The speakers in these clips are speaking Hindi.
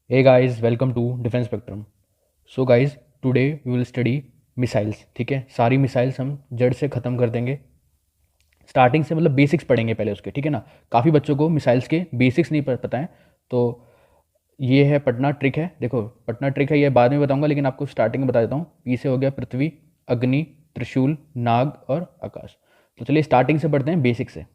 Hey guys, welcome to Defense Spectrum. So guys, today we will study missiles. ठीक है, सारी मिसाइल्स हम जड़ से ख़त्म कर देंगे. स्टार्टिंग से मतलब बेसिक्स पढ़ेंगे पहले उसके. ठीक है ना. काफ़ी बच्चों को मिसाइल्स के बेसिक्स नहीं पता है, तो ये है पढ़ना ट्रिक है. देखो पढ़ना ट्रिक है, ये बाद में बताऊंगा, लेकिन आपको स्टार्टिंग में बता देता हूँ. पी से हो गया पृथ्वी, अग्नि, त्रिशूल, नाग और आकाश. तो चलिए स्टार्टिंग से पढ़ते हैं, बेसिक से.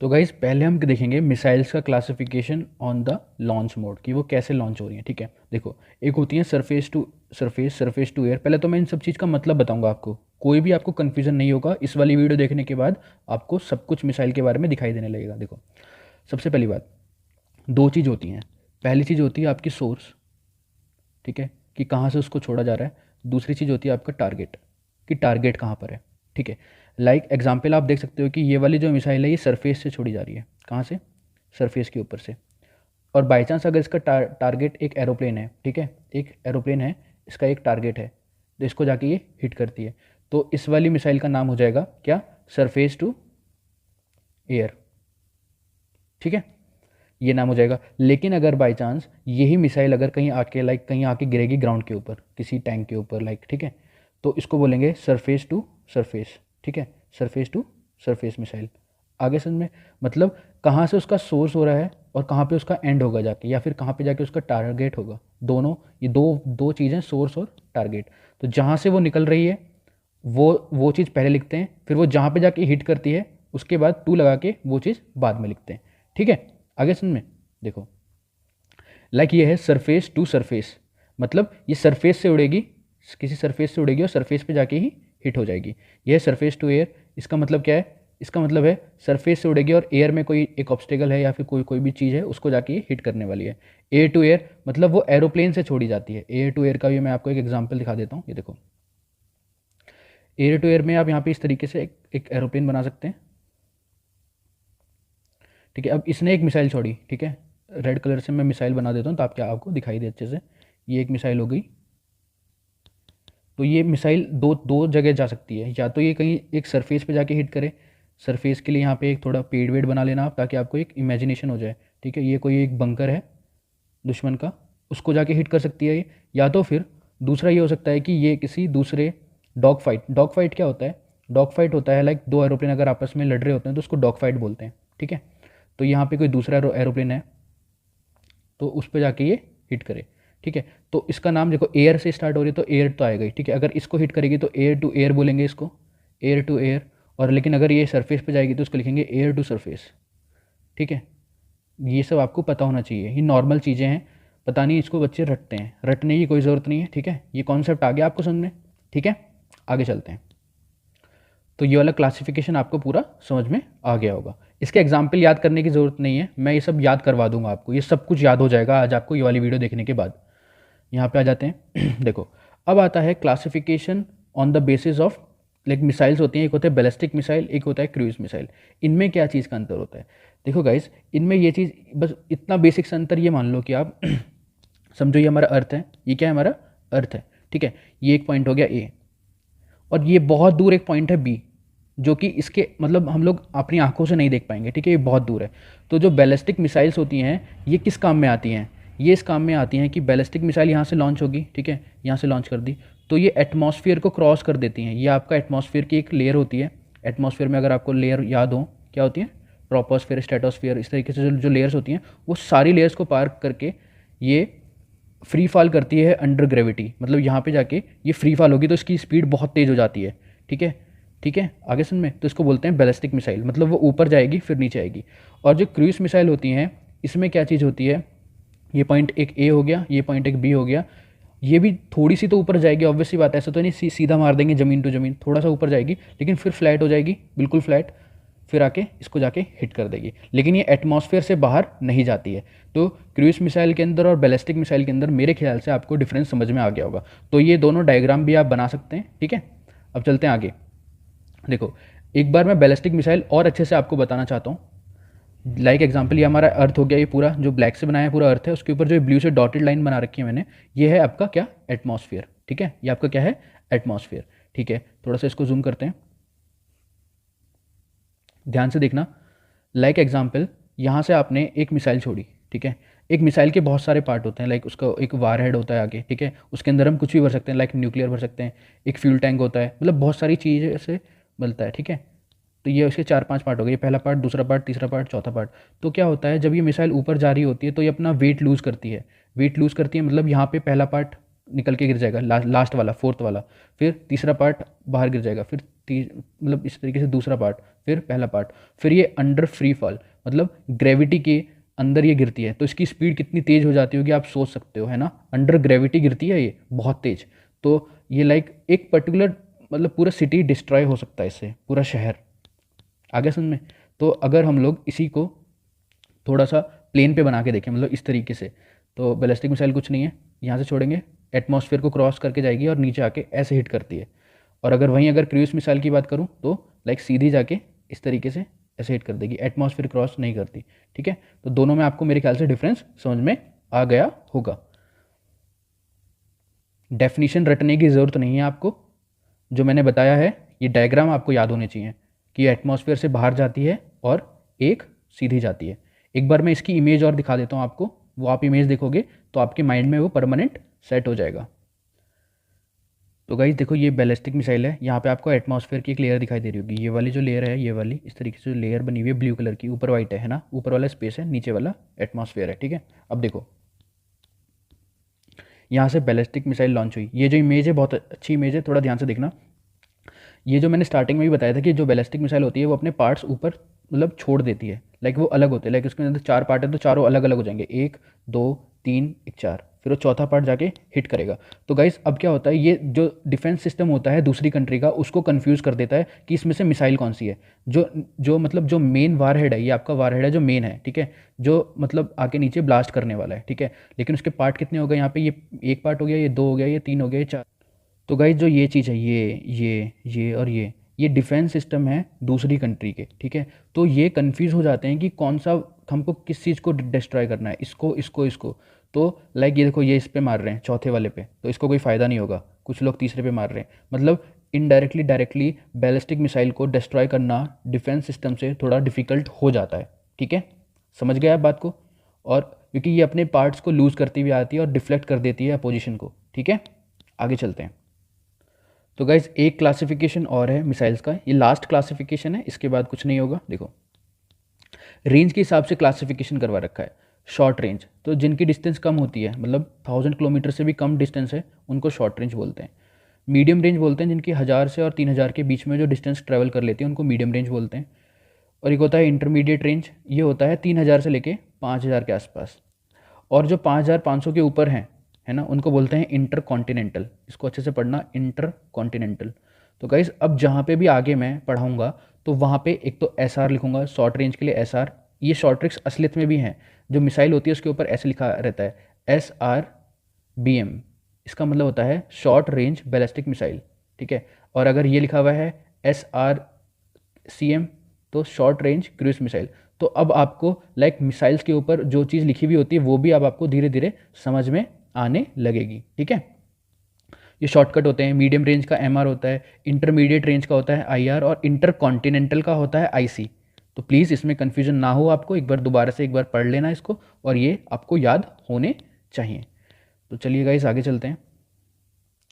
तो गाइज पहले हम देखेंगे मिसाइल्स का classification on the launch mode, कि वो कैसे लॉन्च हो रही हैं. ठीक है, देखो एक होती है surface to surface, surface to air. पहले तो मैं इन सब चीज़ का मतलब बताऊंगा आपको, कोई भी आपको कन्फ्यूजन नहीं होगा. इस वाली वीडियो देखने के बाद आपको सब कुछ मिसाइल के बारे में दिखाई देने लगेगा. देखो सबसे पहली बात, दो चीज़ होती हैं. पहली चीज़ होती है आपकी सोर्स, ठीक है, कि कहाँ से उसको छोड़ा जा रहा है. दूसरी चीज़ होती है आपका टारगेट, कि टारगेट कहाँ पर है. ठीक है, लाइक एग्जाम्पल आप देख सकते हो कि ये वाली जो मिसाइल है ये सरफेस से छोड़ी जा रही है. कहाँ से? सरफेस के ऊपर से. और बाई चांस अगर इसका टारगेट एक एरोप्लेन है, ठीक है, एक एरोप्लेन है, इसका एक टारगेट है, तो इसको जाके ये हिट करती है, तो इस वाली मिसाइल का नाम हो जाएगा क्या? Surface to air. ठीक है, ये नाम हो जाएगा. लेकिन अगर बाई चांस यही मिसाइल अगर कहीं आके लाइक कहीं आके गिरेगी ग्राउंड के ऊपर, किसी टैंक के ऊपर लाइक, ठीक है, तो इसको बोलेंगे सरफेस टू सरफेस. ठीक है, सरफेस टू सरफेस मिसाइल. आगे समझ में? मतलब कहाँ से उसका सोर्स हो रहा है और कहाँ पे उसका एंड होगा जाके, या फिर कहाँ पे जाके उसका टारगेट होगा. दोनों, ये दो दो चीज़ें, सोर्स और टारगेट. तो जहाँ से वो निकल रही है वो चीज़ पहले लिखते हैं, फिर वो जहाँ पे जाके हिट करती है उसके बाद टू लगा के वो चीज़ बाद में लिखते हैं. ठीक है, आगे समझ में? देखो लाइक ये है सरफेस टू सरफेस, मतलब ये सरफेस से उड़ेगी, किसी सरफेस से उड़ेगी और सरफेस पे जाके ही हिट हो जाएगी. ये है सरफेस टू एयर. इसका मतलब क्या है? इसका मतलब है सरफेस से उड़ेगी और एयर में कोई एक ऑब्स्टेकल है या फिर कोई कोई भी चीज़ है, उसको जाके ये हिट करने वाली है. एयर टू एयर मतलब वो एरोप्लेन से छोड़ी जाती है. एयर टू एयर का भी मैं आपको एक एग्जाम्पल दिखा देता हूँ. ये देखो, एयर टू एयर में आप यहाँ पे इस तरीके से एक एरोप्लेन बना सकते हैं. ठीक है, अब इसने एक मिसाइल छोड़ी. ठीक है, रेड कलर से मैं मिसाइल बना देता हूँ तो आपको दिखाई दे अच्छे से. ये एक मिसाइल हो गई. तो ये मिसाइल दो दो जगह जा सकती है, या तो ये कहीं एक सरफेस पे जाके हिट करे. सरफेस के लिए यहाँ पे एक थोड़ा पेड़ वेड़ बना लेना आप, ताकि आपको एक इमेजिनेशन हो जाए. ठीक है, ये कोई एक बंकर है दुश्मन का, उसको जाके हिट कर सकती है ये. या तो फिर दूसरा ये हो सकता है कि ये किसी दूसरे डॉग फाइट क्या होता है? डॉग फाइट होता है लाइक दो एरोप्लेन अगर आपस में लड़ रहे होते हैं तो उसको डॉग फाइट बोलते हैं. ठीक है, तो यहाँ पे कोई दूसरा एरोप्लेन है तो उस पर जाके ये हिट करे. ठीक है, तो इसका नाम देखो एयर से स्टार्ट हो रही है तो एयर तो आएगा ही. ठीक है, अगर इसको हिट करेगी तो एयर टू एयर बोलेंगे इसको, एयर टू एयर. और लेकिन अगर ये सरफेस पे जाएगी तो उसको लिखेंगे एयर टू सरफेस. ठीक है, ये सब आपको पता होना चाहिए, ये नॉर्मल चीज़ें हैं. पता नहीं इसको बच्चे रटते हैं, रटने की कोई ज़रूरत नहीं है. ठीक है, ये कॉन्सेप्ट आ गया आपको समझ में? ठीक है, आगे चलते हैं. तो ये वाला क्लासिफिकेशन आपको पूरा समझ में आ गया होगा. इसके एग्जाम्पल याद करने की ज़रूरत नहीं है, मैं ये सब याद करवा दूंगा आपको. ये सब कुछ याद हो जाएगा आज आपको ये वाली वीडियो देखने के बाद. यहाँ पे आ जाते हैं. देखो अब आता है classification on the basis of like missiles होती हैं. एक होता है बैलिस्टिक मिसाइल, एक होता है क्रूज मिसाइल. इनमें क्या चीज़ का अंतर होता है? देखो गाइस, इनमें ये चीज़ बस इतना बेसिक सा अंतर ये मान लो कि आप समझो ये हमारा अर्थ है. ये क्या है? हमारा अर्थ है. ठीक है, ये एक पॉइंट हो गया ए, और ये बहुत दूर एक पॉइंट है बी, जो कि इसके मतलब हम लोग अपनी आंखों से नहीं देख पाएंगे. ठीक है, ये बहुत दूर है. तो जो बैलिस्टिक मिसाइल्स होती हैं ये किस काम में आती हैं? ये इस काम में आती हैं कि बैलिस्टिक मिसाइल यहाँ से लॉन्च होगी. ठीक है, यहाँ से लॉन्च कर दी तो ये एटमॉस्फेयर को क्रॉस कर देती हैं. ये आपका एटमॉस्फेयर की एक लेयर होती है. एटमॉस्फेयर में अगर आपको लेयर याद हो क्या होती है? ट्रोपोस्फेयर, स्ट्रेटोस्फेयर, इस तरीके से जो लेयर्स होती हैं वो सारी लेयर्स को पार करके ये फ्री फॉल करती है अंडर ग्रेविटी. मतलब यहाँ पे जाके ये फ्री फॉल होगी तो इसकी स्पीड बहुत तेज़ हो जाती है. ठीक है, ठीक है, आगे सुन में, तो इसको बोलते हैं बैलिस्टिक मिसाइल. मतलब वो ऊपर जाएगी फिर नीचे आएगी. और जो क्रूज मिसाइल होती हैं इसमें क्या चीज़ होती है? ये पॉइंट एक ए हो गया, ये पॉइंट एक बी हो गया. ये भी थोड़ी सी तो ऊपर जाएगी, ऑब्वियसली बात है, ऐसा तो नहीं सीधा मार देंगे ज़मीन टू ज़मीन, थोड़ा सा ऊपर जाएगी लेकिन फिर फ्लैट हो जाएगी, बिल्कुल फ्लैट. फिर आके इसको जाके हिट कर देगी, लेकिन ये एटमॉस्फेयर से बाहर नहीं जाती है. तो क्रूज मिसाइल के अंदर और बैलिस्टिक मिसाइल के अंदर मेरे ख्याल से आपको डिफरेंस समझ में आ गया होगा. तो ये दोनों डायग्राम भी आप बना सकते हैं. ठीक है, अब चलते हैं आगे. देखो एक बार मैं बैलिस्टिक मिसाइल और अच्छे से आपको बताना चाहता हूँ. लाइक एग्जांपल, ये हमारा अर्थ हो गया, ये पूरा जो ब्लैक से बनाया है पूरा अर्थ है, उसके ऊपर जो ब्लू से डॉटेड लाइन बना रखी है मैंने, ये है आपका क्या? एटमॉस्फेयर. ठीक है, ये आपका क्या है? एटमॉस्फेयर. ठीक है, थोड़ा सा इसको जूम करते हैं, ध्यान से देखना. लाइक एग्जांपल, यहाँ से आपने एक मिसाइल छोड़ी. ठीक है, एक मिसाइल के बहुत सारे पार्ट होते हैं, लाइक उसका एक वार हेड होता है आगे, ठीक है, उसके अंदर हम कुछ भी भर सकते हैं, लाइक न्यूक्लियर भर सकते हैं, एक फ्यूल टैंक होता है, मतलब बहुत सारी चीज़ें से बनता है, ठीक है। तो ये उसके 4-5 पार्ट हो गए, पहला पार्ट, दूसरा पार्ट, तीसरा पार्ट, चौथा पार्ट। तो क्या होता है, जब ये मिसाइल ऊपर जा रही होती है तो ये अपना वेट लूज़ करती है। वेट लूज़ करती है मतलब यहाँ पे पहला पार्ट निकल के गिर जाएगा, लास्ट वाला, फोर्थ वाला, फिर तीसरा पार्ट बाहर गिर जाएगा, फिर मतलब इस तरीके से दूसरा पार्ट, फिर पहला पार्ट, फिर ये अंडर फ्री फॉल, मतलब ग्रेविटी के अंदर ये गिरती है। तो इसकी स्पीड कितनी तेज़ हो जाती होगी आप सोच सकते हो, है ना। अंडर ग्रेविटी गिरती है ये बहुत तेज़। तो ये लाइक एक पर्टिकुलर मतलब पूरा सिटी डिस्ट्रॉय हो सकता है इससे, पूरा शहर। आगे समझ में। तो अगर हम लोग इसी को थोड़ा सा प्लेन पे बना के देखें, मतलब इस तरीके से, तो बैलिस्टिक मिसाइल कुछ नहीं है, यहाँ से छोड़ेंगे, एटमॉस्फेयर को क्रॉस करके जाएगी और नीचे आके ऐसे हिट करती है। और अगर वहीं अगर क्रूज मिसाइल की बात करूँ तो लाइक सीधी जाके इस तरीके से ऐसे हिट कर देगी, एटमॉस्फेयर क्रॉस नहीं करती, ठीक है। तो दोनों में आपको मेरे ख्याल से डिफरेंस समझ में आ गया होगा। डेफिनेशन रटने की ज़रूरत नहीं है आपको, जो मैंने बताया है ये डायग्राम आपको याद होने चाहिए कि एटमॉस्फेयर से बाहर जाती है और एक सीधी जाती है। एक बार मैं इसकी इमेज और दिखा देता हूँ आपको, वो आप इमेज देखोगे तो आपके माइंड में वो परमानेंट सेट हो जाएगा। तो गाइस देखो, ये बैलिस्टिक मिसाइल है, यहाँ पे आपको एटमॉस्फेयर की एक लेयर दिखाई दे रही होगी, ये वाली जो लेयर है, ये वाली इस तरीके से जो लेयर बनी हुई है ब्लू कलर की, ऊपर वाइट है ना, ऊपर वाला स्पेस है, नीचे वाला एटमॉस्फेयर है, ठीक है। अब देखो, यहाँ से बैलिस्टिक मिसाइल लॉन्च हुई, ये जो इमेज है बहुत अच्छी इमेज है, थोड़ा ध्यान से देखना। ये जो मैंने स्टार्टिंग में भी बताया था कि जो बैलिस्टिक मिसाइल होती है वो अपने पार्ट्स ऊपर मतलब छोड़ देती है, लाइक वो अलग होते हैं, लाइक उसके अंदर 4 पार्ट है तो चारों अलग अलग हो जाएंगे, 1 2 3 1 4, फिर वो चौथा पार्ट जाके हिट करेगा। तो गाइस अब क्या होता है, ये जो डिफेंस सिस्टम होता है दूसरी कंट्री का, उसको कंफ्यूज कर देता है कि इसमें से मिसाइल कौन सी है। जो जो मतलब जो मेन वार हेड है, ये आपका वार हेड है जो मेन है, ठीक है, जो मतलब आके नीचे ब्लास्ट करने वाला है, ठीक है। लेकिन उसके पार्ट कितने हो गए यहाँ पे, ये 1 पार्ट हो गया, ये 2 हो गया, ये 3 हो गया, ये 4। तो गाइज जो ये चीज़ है, ये और ये डिफेंस सिस्टम है दूसरी कंट्री के, ठीक है। तो ये कंफ्यूज हो जाते हैं कि कौन सा हमको किस चीज़ को डिस्ट्रॉय करना है, इसको। तो लाइक ये देखो, ये इस पे मार रहे हैं चौथे वाले पे, तो इसको कोई फ़ायदा नहीं होगा, कुछ लोग तीसरे पे मार रहे हैं, मतलब इनडायरेक्टली डायरेक्टली बैलिस्टिक मिसाइल को डिस्ट्रॉय करना डिफेंस सिस्टम से थोड़ा डिफिकल्ट हो जाता है, ठीक है। समझ गया आप बात को। और क्योंकि ये अपने पार्ट्स को लूज़ करती हुई आती है और डिफ्लेक्ट कर देती है अपोजिशन को, ठीक है। आगे चलते हैं। तो गाइज एक क्लासिफिकेशन और है मिसाइल्स का, ये लास्ट क्लासिफिकेशन है, इसके बाद कुछ नहीं होगा। देखो, रेंज के हिसाब से क्लासिफिकेशन करवा रखा है। शॉर्ट रेंज, तो जिनकी डिस्टेंस कम होती है, मतलब 1000 किलोमीटर से भी कम डिस्टेंस है, उनको शॉर्ट रेंज बोलते हैं। मीडियम रेंज बोलते हैं जिनकी 1000 से और 3000 के बीच में जो डिस्टेंस ट्रैवल कर लेती है, उनको मीडियम रेंज बोलते हैं। और एक होता है इंटरमीडिएट रेंज, ये होता है 3000 से लेके 5000 के आसपास। और जो 5500 के ऊपर हैं, है ना, उनको बोलते हैं इंटर कॉन्टिनेंटल। इसको अच्छे से पढ़ना, इंटर कॉन्टिनेंटल। तो गाइस अब जहाँ पे भी आगे मैं पढ़ाऊँगा तो वहाँ पे एक तो एस आर लिखूँगा, शॉर्ट रेंज के लिए एस आर। ये शॉर्ट ट्रिक्स असलियत में भी हैं, जो मिसाइल होती है उसके ऊपर ऐसे लिखा रहता है SRBM, इसका मतलब होता है शॉर्ट रेंज बैलिस्टिक मिसाइल, ठीक है। और अगर ये लिखा हुआ है SRCM, तो शॉर्ट रेंज क्रूज मिसाइल। तो अब आपको लाइक मिसाइल्स के ऊपर जो चीज़ लिखी हुई होती है वो भी अब आपको धीरे धीरे समझ में आने लगेगी, ठीक है। ये शॉर्टकट होते हैं, मीडियम रेंज का MR होता है, इंटरमीडिएट रेंज का होता है IR, और इंटर कॉन्टिनेंटल का होता है IC। तो प्लीज़ इसमें कन्फ्यूजन ना हो आपको, एक बार दोबारा से एक बार पढ़ लेना इसको, और ये आपको याद होने चाहिए। तो चलिए गाइस आगे चलते हैं।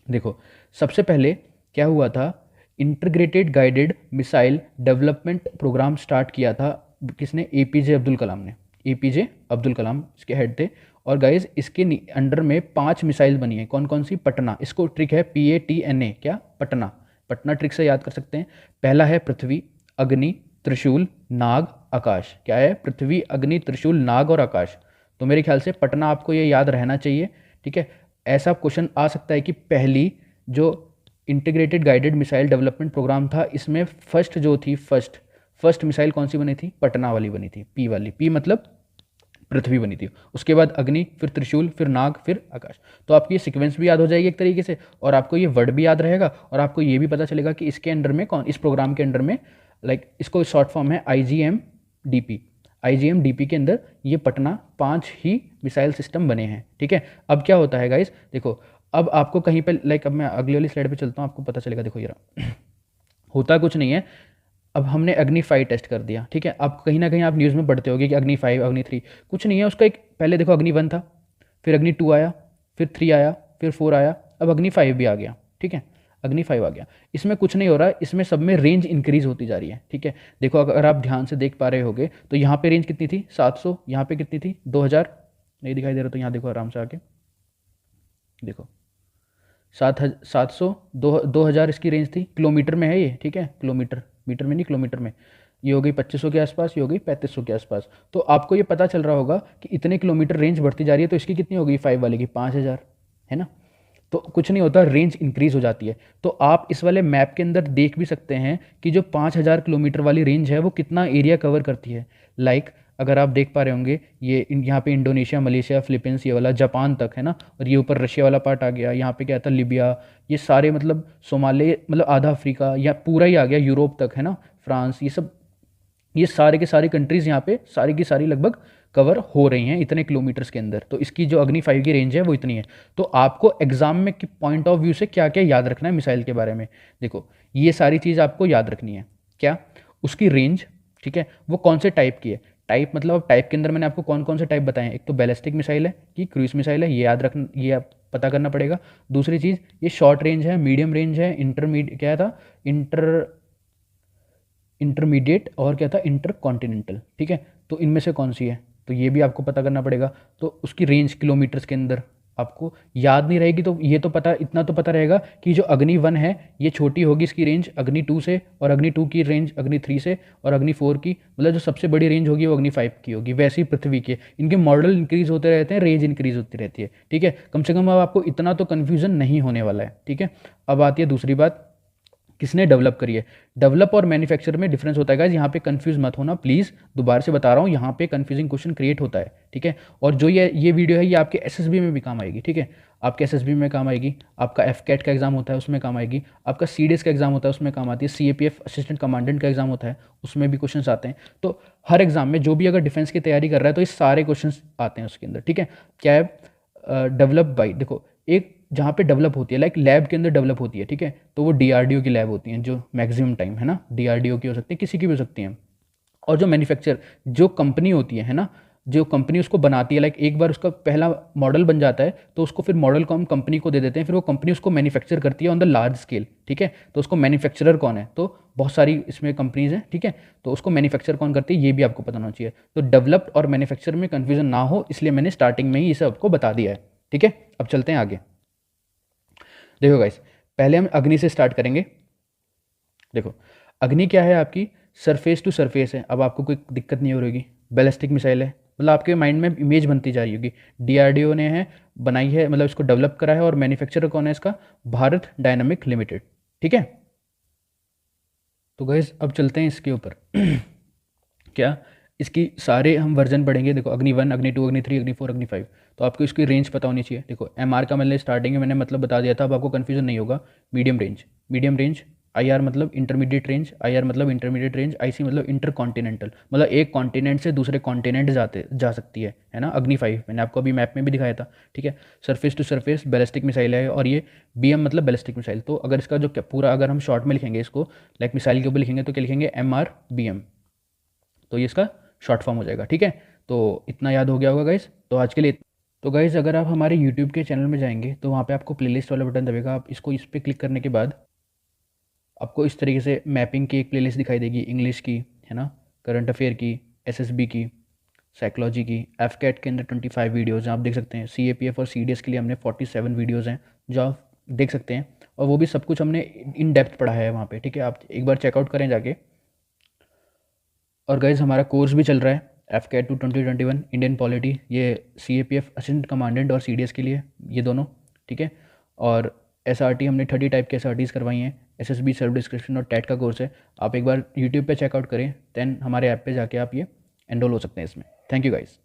देखो, सबसे पहले क्या हुआ था, integrated guided missile development programme start किया था किसने, APJ अब्दुल कलाम ने। APJ अब्दुल कलाम इसके हेड थे। और गाइज इसके अंडर में 5 मिसाइल बनी है, कौन कौन सी, पटना, इसको ट्रिक है PATNA, क्या, पटना, पटना ट्रिक से याद कर सकते हैं। पहला है पृथ्वी, अग्नि, त्रिशूल, नाग, आकाश। क्या है, पृथ्वी, अग्नि, त्रिशूल, नाग और आकाश। तो मेरे ख्याल से पटना आपको ये याद रहना चाहिए, ठीक है। ऐसा क्वेश्चन आ सकता है कि पहली जो integrated guided missile development programme था, इसमें फर्स्ट जो थी, फर्स्ट मिसाइल कौन सी बनी थी, पटना वाली बनी थी, P वाली, P मतलब पृथ्वी बनी थी। उसके बाद अग्नि, फिर त्रिशूल, फिर नाग, फिर आकाश। तो आपकी ये सीक्वेंस भी याद हो जाएगी एक तरीके से, और आपको ये वर्ड भी याद रहेगा, और आपको ये भी पता चलेगा कि इसके अंडर में कौन, इस प्रोग्राम के अंडर में, लाइक इसको शॉर्ट फॉर्म है IGMDP। IGMDP के अंदर ये पटना 5 ही मिसाइल सिस्टम बने हैं, ठीक है। अब क्या होता है गाइस, देखो, अब आपको कहीं पे लाइक, अब मैं अगली वाली स्लाइड पे चलता हूँ, आपको पता चलेगा। देखो यार, होता कुछ नहीं है, अब हमने अग्नि 5 टेस्ट कर दिया, ठीक है। अब कहीं ना कहीं आप न्यूज़ में पढ़ते होगे कि अग्नि 5, अग्नि 3, कुछ नहीं है उसका एक, पहले देखो अग्नि 1 था, फिर अग्नि 2 आया, फिर 3 आया, फिर 4 आया, अब अग्नि 5 भी आ गया, ठीक है। अग्नि 5 आ गया, इसमें कुछ नहीं हो रहा है, इसमें सब में रेंज इंक्रीज होती जा रही है, ठीक है। देखो अगर आप ध्यान से देख पा रहे होगे तो यहाँ पे रेंज कितनी थी 700, यहाँ पे कितनी थी 2000, नहीं दिखाई दे रहा तो यहाँ देखो आराम से आके देखो, 700, 2000 इसकी रेंज थी, किलोमीटर में है ये, ठीक है, किलोमीटर, मीटर में नहीं किलोमीटर में। ये हो गई 2500 के आसपास, ये हो गई 3500 के आसपास। तो आपको ये पता चल रहा होगा कि इतने किलोमीटर रेंज बढ़ती जा रही है, तो इसकी कितनी हो गई 5 वाले की 5000, है ना। तो कुछ नहीं होता, रेंज इंक्रीज हो जाती है। तो आप इस वाले मैप के अंदर देख भी सकते हैं कि जो 5000 किलोमीटर वाली रेंज है वो कितना एरिया कवर करती है। लाइक अगर आप देख पा रहे होंगे, ये यहाँ पे इंडोनेशिया, मलेशिया, फिलीपींस, ये वाला जापान तक है ना, और ये ऊपर रशिया वाला पार्ट आ गया, यहाँ पे क्या था लिबिया, ये सारे मतलब सोमाले, मतलब आधा अफ्रीका या पूरा ही आ गया, यूरोप तक है ना, फ्रांस, ये सब, ये सारे के सारी कंट्रीज़ यहाँ पे सारी की सारी लगभग कवर हो रही हैं इतने किलोमीटर्स के अंदर। तो इसकी जो अग्नि 5 की रेंज है वो इतनी है। तो आपको एग्जाम में कि पॉइंट ऑफ व्यू से क्या क्या याद रखना है मिसाइल के बारे में, देखो ये सारी चीज़ आपको याद रखनी है। क्या? उसकी रेंज, ठीक है, वो कौन से टाइप की है। टाइप मतलब अब टाइप के अंदर मैंने आपको कौन कौन से टाइप बताए हैं, एक तो बैलिस्टिक मिसाइल है कि क्रूज मिसाइल है, ये याद रखना, ये आप पता करना पड़ेगा। दूसरी चीज़, ये शॉर्ट रेंज है, मीडियम रेंज है, इंटरमीडिएट, क्या था, इंटरमीडिएट, और क्या था, इंटर कॉन्टिनेंटल, ठीक है। तो इनमें से कौन सी है, तो ये भी आपको पता करना पड़ेगा। तो उसकी रेंज किलोमीटर्स के अंदर आपको याद नहीं रहेगी, तो ये तो पता, इतना तो पता रहेगा कि जो अग्नि 1 है ये छोटी होगी इसकी रेंज अग्नि 2 से, और अग्नि 2 की रेंज अग्नि 3 से, और अग्नि 4 की, मतलब जो सबसे बड़ी रेंज होगी वो अग्नि 5 की होगी। वैसे ही पृथ्वी के इनके मॉडल इंक्रीज होते रहते हैं, रेंज इंक्रीज होती रहती है, ठीक है। कम से कम अब आपको इतना तो कन्फ्यूजन नहीं होने वाला है, ठीक है। अब आती है दूसरी बात, किसने डेवलप करी है। डेवलप और मैन्युफैक्चर में डिफरेंस होता है गाइस, यहाँ पे कंफ्यूज मत होना प्लीज़, दोबारा से बता रहा हूँ, यहाँ पे कंफ्यूजिंग क्वेश्चन क्रिएट होता है, ठीक है। और जो ये वीडियो है ये आपके एसएसबी में भी काम आएगी, ठीक है, आपके एसएसबी में काम आएगी, आपका एफकेट का एग्जाम होता है उसमें काम आएगी, आपका सीडीएस का एग्जाम होता है उसमें काम आती है, सीएपीएफ असिस्टेंट कमांडेंट का एग्जाम होता है उसमें भी क्वेश्चन आते हैं। तो हर एग्जाम में जो भी अगर डिफेंस की तैयारी कर रहा है तो ये सारे क्वेश्चन आते हैं उसके अंदर, ठीक है। क्या है डेवलप बाई, देखो एक जहाँ पे डेवलप होती है लाइक लैब के अंदर डेवलप होती है, ठीक है, तो वो डीआरडीओ की लैब होती हैं जो मैक्सिमम टाइम, है ना, डीआरडीओ की हो सकती है, किसी की भी हो सकती हैं। और जो मैन्युफैक्चर, जो कंपनी होती है ना, जो कंपनी उसको बनाती है, लाइक एक बार उसका पहला मॉडल बन जाता है तो उसको फिर मॉडल को हम कंपनी को दे देते हैं, फिर वो कंपनी उसको मैन्युफैक्चर करती है ऑन द लार्ज स्केल, ठीक है। तो उसको मैन्युफैक्चरर कौन है, तो बहुत सारी इसमें कंपनीज हैं, ठीक है। तो उसको मैन्युफैक्चर कौन करती है ये भी आपको पता होना चाहिए। तो डेवलप्ड और मैन्युफैक्चर में कन्फ्यूजन ना हो इसलिए मैंने स्टार्टिंग में ही इसे आपको बता दिया है, ठीक है। अब चलते हैं आगे। देखो गाइस, पहले हम अग्नि से स्टार्ट करेंगे। देखो अग्नि क्या है आपकी, सरफेस टू सरफेस है, अब आपको कोई दिक्कत नहीं हो रही। बैलिस्टिक मिसाइल है, मतलब आपके माइंड में इमेज बनती जा रही होगी, डीआरडीओ ने है बनाई है, मतलब इसको डेवलप करा है, और मैन्युफैक्चरर कौन है इसका, भारत डायनामिक लिमिटेड, ठीक है। तो गाइस अब चलते हैं इसके ऊपर क्या, इसकी सारे हम वर्जन पढ़ेंगे। देखो अग्नि 1, अग्नि 2, अग्नि 3, अग्नि 4, अग्नि 5, तो आपको इसकी रेंज पता होनी चाहिए। देखो एमआर का मैंने स्टार्टिंग में मैंने मतलब बता दिया था, अब आपको कन्फ्यूजन नहीं होगा। Medium range, medium range, IR मतलब इंटरमीडिएट रेंज, आईआर मतलब इंटरमीडिएट रेंज, आईसी मतलब इंटर कॉन्टिनेंटल, मतलब एक कॉन्टिनेंट से दूसरे कॉन्टिनेंट जा सकती है ना। अग्नि 5 मैंने आपको अभी मैप में भी दिखाया था, ठीक है। Surface to surface ballistic missile है, और ये बीएम मतलब बैलिस्टिक मिसाइल। तो अगर इसका जो पूरा अगर हम शॉर्ट में लिखेंगे इसको, लाइक मिसाइल के ऊपर लिखेंगे तो क्या लिखेंगे, MRBM, तो ये इसका शॉर्ट फॉर्म हो जाएगा, ठीक है। तो इतना याद हो गया होगा गाइस, तो आज के लिए। तो गाइस अगर आप हमारे यूट्यूब के चैनल में जाएंगे तो वहाँ पे आपको प्लेलिस्ट वाला बटन दबेगा, आप इसको इस पर क्लिक करने के बाद आपको इस तरीके से मैपिंग की एक प्लेलिस्ट दिखाई देगी, इंग्लिश की, है ना, करंट अफेयर की, एसएसबी की, साइकोलॉजी की, एफकेट के अंदर 25 वीडियोज़ हैं, आप देख सकते हैं। सीएपीएफ और सीडीएस के लिए हमने 47 वीडियोज़ हैं जो आप देख सकते हैं, और वो भी सब कुछ हमने इन डेप्थ पढ़ा है वहाँ पे, ठीक है। आप एक बार चेकआउट करें जाके। और गाइज हमारा कोर्स भी चल रहा है एफकेट 2021 इंडियन पॉलिटी, ये सीएपीएफ असिस्टेंट कमांडेंट और सीडीएस के लिए, ये दोनों, ठीक है। और एसआरटी हमने 30 टाइप के एसआरटीज़ करवाई हैं, एसएसबी, सेल्फ डिस्क्रिप्शन और टेट का कोर्स है। आप एक बार यूट्यूब पे चेकआउट करें, देन हमारे ऐप पे जाके आप ये एनरोल हो सकते हैं इसमें। Thank you guys.